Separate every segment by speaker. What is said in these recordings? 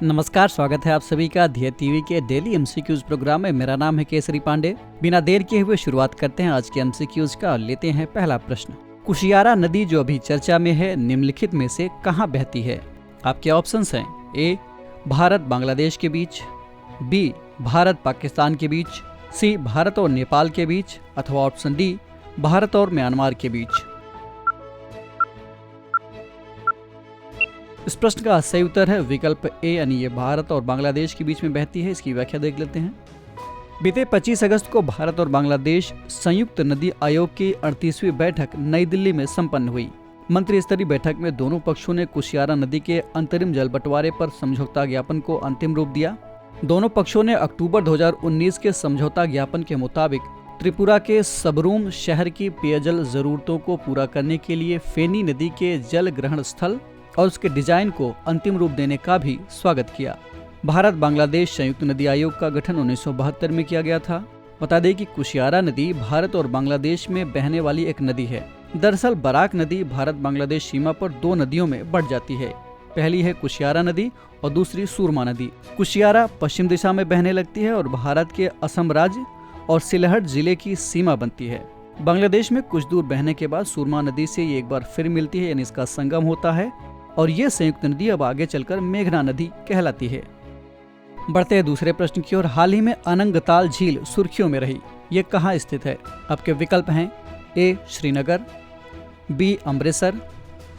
Speaker 1: नमस्कार, स्वागत है आप सभी का ध्येय टीवी के डेली एमसीक्यूज प्रोग्राम में। मेरा नाम है केसरी पांडे। बिना देर किए हुए शुरुआत करते हैं आज के एमसीक्यूज का और लेते हैं पहला प्रश्न। कुशियारा नदी जो अभी चर्चा में है, निम्नलिखित में से कहाँ बहती है? आपके ऑप्शंस हैं ए भारत बांग्लादेश के बीच, बी भारत पाकिस्तान के बीच, सी भारत और नेपाल के बीच, अथवा ऑप्शन डी भारत और म्यांमार के बीच। इस प्रश्न का सही उत्तर है विकल्प ए, यानी ये भारत और बांग्लादेश के बीच में बहती है। इसकी व्याख्या देख लेते हैं। बीते 25 अगस्त को भारत और बांग्लादेश संयुक्त नदी आयोग की 38वीं बैठक नई दिल्ली में संपन्न हुई। मंत्री स्तरीय बैठक में दोनों पक्षों ने कुशियारा नदी के अंतरिम जल बंटवारे पर समझौता ज्ञापन को अंतिम रूप दिया। दोनों पक्षों ने अक्टूबर 2019 के समझौता ज्ञापन के मुताबिक त्रिपुरा के सबरूम शहर की पेयजल जरूरतों को पूरा करने के लिए फेनी नदी के जल ग्रहण स्थल और उसके डिजाइन को अंतिम रूप देने का भी स्वागत किया। भारत बांग्लादेश संयुक्त नदी आयोग का गठन 1972 में किया गया था। बता दें कि कुशियारा नदी भारत और बांग्लादेश में बहने वाली एक नदी है। दरअसल बराक नदी भारत बांग्लादेश सीमा पर दो नदियों में बढ़ जाती है। पहली है कुशियारा नदी और दूसरी सूरमा नदी। कुशियारा पश्चिम दिशा में बहने लगती है और भारत के असम राज्य और सिलहट जिले की सीमा बनती है। बांग्लादेश में कुछ दूर बहने के बाद सूरमा नदी से ये एक बार फिर मिलती है, यानी इसका संगम होता है और ये संयुक्त नदी अब आगे चलकर मेघना नदी कहलाती है। बढ़ते हैं दूसरे प्रश्न की ओर। हाल ही में अनंगताल झील सुर्खियों में रही। ये कहाँ स्थित है? आपके विकल्प हैं ए श्रीनगर, बी अमृतसर,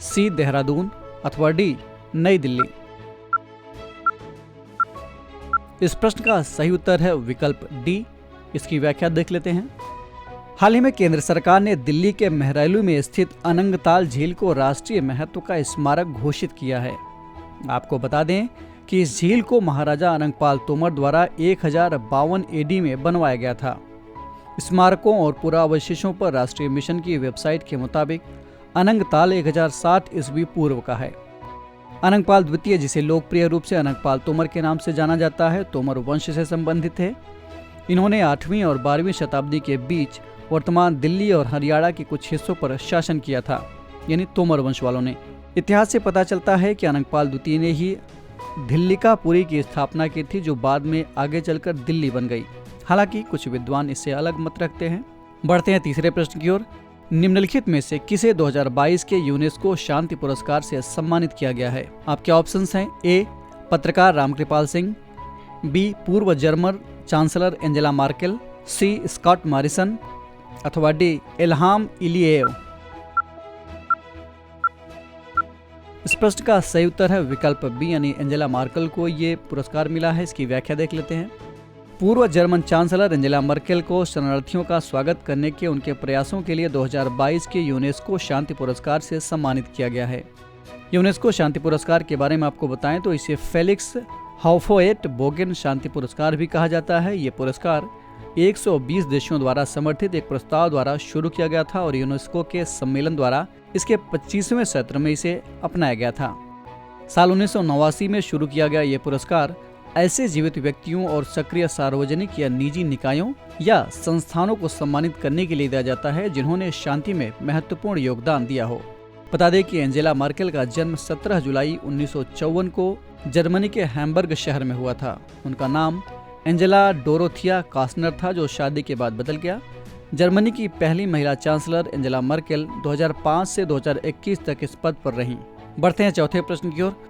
Speaker 1: सी देहरादून, अथवा डी नई दिल्ली। इस प्रश्न का सही उत्तर है विकल्प डी। इसकी व्याख्या देख लेते हैं। हाल ही में केंद्र सरकार ने दिल्ली के महरैलू में स्थित अनंगताल झील को राष्ट्रीय महत्व का स्मारक घोषित किया है। आपको बता दें कि इस झील को महाराजा अनंगपाल तोमर द्वारा 1052 एडी में बनवाया गया था। स्मारकों और पुरावशेषों पर राष्ट्रीय मिशन की वेबसाइट के मुताबिक अनंगताल 1060 ईस्वी पूर्व का है। अनंगपाल द्वितीय, जिसे लोकप्रिय रूप से अनंगपाल तोमर के नाम से जाना जाता है, तोमर वंश से संबंधित है। इन्होंने 8वीं और 12वीं शताब्दी के बीच वर्तमान दिल्ली और हरियाणा के कुछ हिस्सों पर शासन किया था, यानी तोमर वंश वालों ने। इतिहास से पता चलता है कि अनंगपाल द्वितीय ने ही दिल्लिकापुरी की स्थापना की थी, जो बाद में आगे चलकर दिल्ली बन गई। हालांकि कुछ विद्वान इससे अलग मत रखते हैं। बढ़ते हैं तीसरे प्रश्न की ओर। निम्नलिखित में से किसे 2022 के यूनेस्को शांति पुरस्कार से सम्मानित किया गया है? आपके ऑप्शंस हैं ए पत्रकार रामकृपाल सिंह, बी पूर्व जर्मन चांसलर एंजेला मार्केल, सी स्कॉट मॉरिसन, अथवा डी इल्हाम इलिएव। इस प्रश्न का सही उत्तर है विकल्प बी, यानी एंजेला मार्केल को ये पुरस्कार मिला है। इसकी व्याख्या देख लेते हैं। पूर्व जर्मन चांसलर एंजेला मर्केल को शरणार्थियों का स्वागत करने के उनके प्रयासों के लिए 2022 के यूनेस्को शांति पुरस्कार से सम्मानित किया गया है। यूनेस्को शांति पुरस्कार के बारे में आपको बताएं तो इसे फेलिक्स हाउफोएट बोगेन शांति पुरस्कार भी कहा जाता है। ये पुरस्कार 120 देशों द्वारा समर्थित एक प्रस्ताव द्वारा शुरू किया गया था और यूनेस्को के सम्मेलन द्वारा इसके 25वें सत्र में इसे अपनाया गया था। साल 1989 में शुरू किया गया ये पुरस्कार ऐसे जीवित व्यक्तियों और सक्रिय सार्वजनिक या निजी निकायों या संस्थानों को सम्मानित करने के लिए दिया जाता है जिन्होंने शांति में महत्वपूर्ण योगदान दिया हो। बता दें कि एंजेला मार्केल का जन्म 17 जुलाई 1954 को जर्मनी के हैम्बर्ग शहर में हुआ था। उनका नाम एंजेला डोरोथिया कास्नर था, जो शादी के बाद बदल गया। जर्मनी की पहली महिला चांसलर एंजेला मर्केल 2005 से 2021 तक इस पद पर रहीं। बढ़ते हैं चौथे प्रश्न की ओर।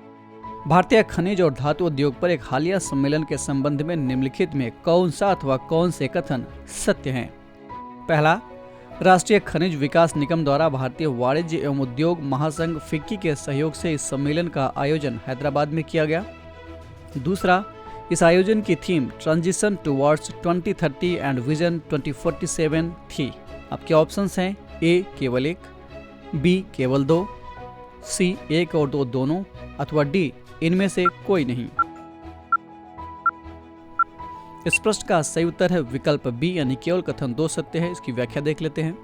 Speaker 1: भारतीय खनिज और धातु उद्योग पर एक हालिया सम्मेलन के संबंध में निम्नलिखित में कौन सा अथवा कौन से कथन सत्य हैं? पहला, राष्ट्रीय खनिज विकास निगम द्वारा भारतीय वाणिज्य एवं उद्योग महासंघ फिक्की के सहयोग से इस सम्मेलन का आयोजन हैदराबाद में किया गया। दूसरा, इस आयोजन की theme transition towards 2030 and vision 2047 थी। आपके ऑप्शंस हैं ए केवल एक, बी केवल दो, सी एक और दो दोनों, अथवा डी इनमें से कोई नहीं। इस प्रश्न का सही उत्तर है विकल्प बी, यानी केवल कथन दो सत्य है। इसकी व्याख्या देख लेते हैं।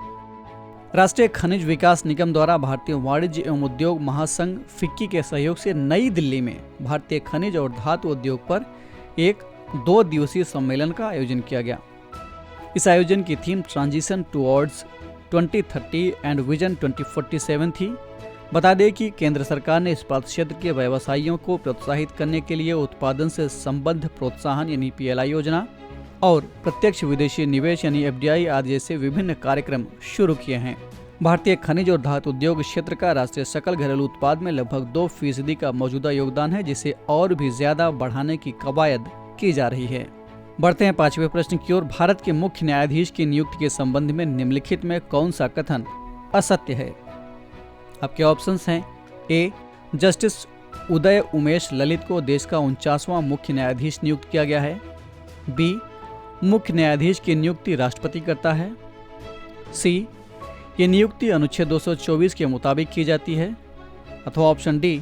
Speaker 1: राष्ट्रीय खनिज विकास निगम द्वारा भारतीय वाणिज्य एवं उद्योग महासंघ फिक्की के सहयोग से नई दिल्ली में भारतीय खनिज और धातु उद्योग पर एक 2 दिवसीय सम्मेलन का आयोजन किया गया। इस आयोजन की theme transition towards 2030 and vision 2047 थी। बता दें कि केंद्र सरकार ने इस्पात क्षेत्र के व्यवसायियों को प्रोत्साहित करने के लिए उत्पादन से संबद्ध प्रोत्साहन यानी PLI योजना और प्रत्यक्ष विदेशी निवेश यानी FDI आदि जैसे विभिन्न कार्यक्रम शुरू किए हैं। भारतीय खनिज और धातु उद्योग क्षेत्र का राष्ट्रीय सकल घरेलू उत्पाद में लगभग 2% का मौजूदा योगदान है, जिसे और भी ज्यादा बढ़ाने की कवायद की जा रही है। बढ़ते हैं 5वें प्रश्न की ओर। भारत के मुख्य न्यायाधीश की नियुक्ति के संबंध में निम्नलिखित में कौन सा कथन असत्य है? आपके ऑप्शंस हैं ए, जस्टिस उदय उमेश ललित को देश का 49वां मुख्य न्यायाधीश नियुक्त किया गया है। बी, मुख्य न्यायाधीश की नियुक्ति राष्ट्रपति करता है। सी, ये नियुक्ति अनुच्छेद 224 के मुताबिक की जाती है। अथवा ऑप्शन डी,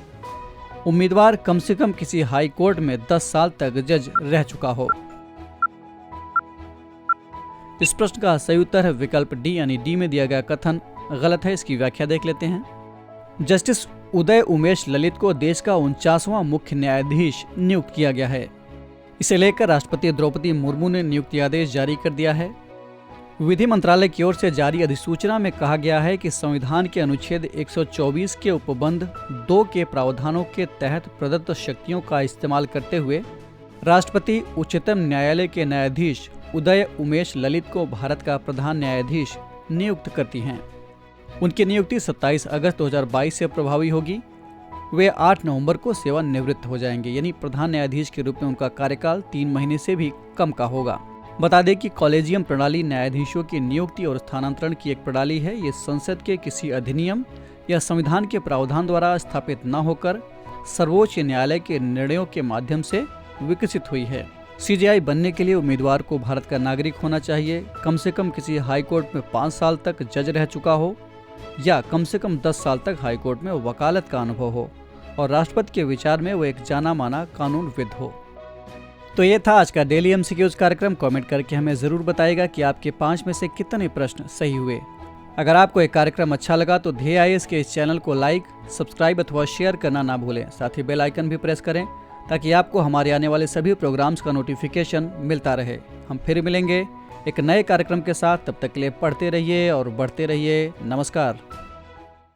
Speaker 1: उम्मीदवार कम से कम किसी हाई कोर्ट में 10 साल तक जज रह चुका हो। इस प्रश्न का सही उत्तर है विकल्प डी यानी डी में दिया गया कथन गलत है। इसकी व्याख्या देख लेते हैं। जस्टिस उदय उमेश ललित को देश का 49वां मुख्य न्यायाधीश नियुक्त किया गया है। इसे लेकर राष्ट्रपति द्रौपदी मुर्मू ने नियुक्ति आदेश जारी कर दिया है। विधि मंत्रालय की ओर से जारी अधिसूचना में कहा गया है कि संविधान के अनुच्छेद 124 के उपबंध 2 के प्रावधानों के तहत प्रदत्त शक्तियों का इस्तेमाल करते हुए राष्ट्रपति उच्चतम न्यायालय के न्यायाधीश उदय उमेश ललित को भारत का प्रधान न्यायाधीश नियुक्त करती हैं। उनकी नियुक्ति 27 अगस्त 2022 से प्रभावी होगी। वे 8 नवंबर को सेवानिवृत्त हो जाएंगे, यानी प्रधान न्यायाधीश के रूप में उनका कार्यकाल 3 महीने से भी कम का होगा। बता दें कि कॉलेजियम प्रणाली न्यायाधीशों की नियुक्ति और स्थानांतरण की एक प्रणाली है। ये संसद के किसी अधिनियम या संविधान के प्रावधान द्वारा स्थापित न होकर सर्वोच्च न्यायालय के निर्णयों के माध्यम से विकसित हुई है। CJI बनने के लिए उम्मीदवार को भारत का नागरिक होना चाहिए, कम से कम किसी हाई कोर्ट में 5 साल तक जज रह चुका हो या कम से कम 10 साल तक हाई कोर्ट में वकालत का अनुभव हो और राष्ट्रपति के विचार में वो एक जाना माना कानूनविद हो। तो ये था आज का डेली MCQs कार्यक्रम। कमेंट करके हमें ज़रूर बताइएगा कि आपके 5 में से कितने प्रश्न सही हुए। अगर आपको एक कार्यक्रम अच्छा लगा तो ध्येय IAS के इस चैनल को लाइक, सब्सक्राइब अथवा शेयर करना ना भूलें। साथ ही बेल आइकन भी प्रेस करें ताकि आपको हमारे आने वाले सभी प्रोग्राम्स का नोटिफिकेशन मिलता रहे। हम फिर मिलेंगे एक नए कार्यक्रम के साथ। तब तक के लिए पढ़ते रहिए और बढ़ते रहिए। नमस्कार।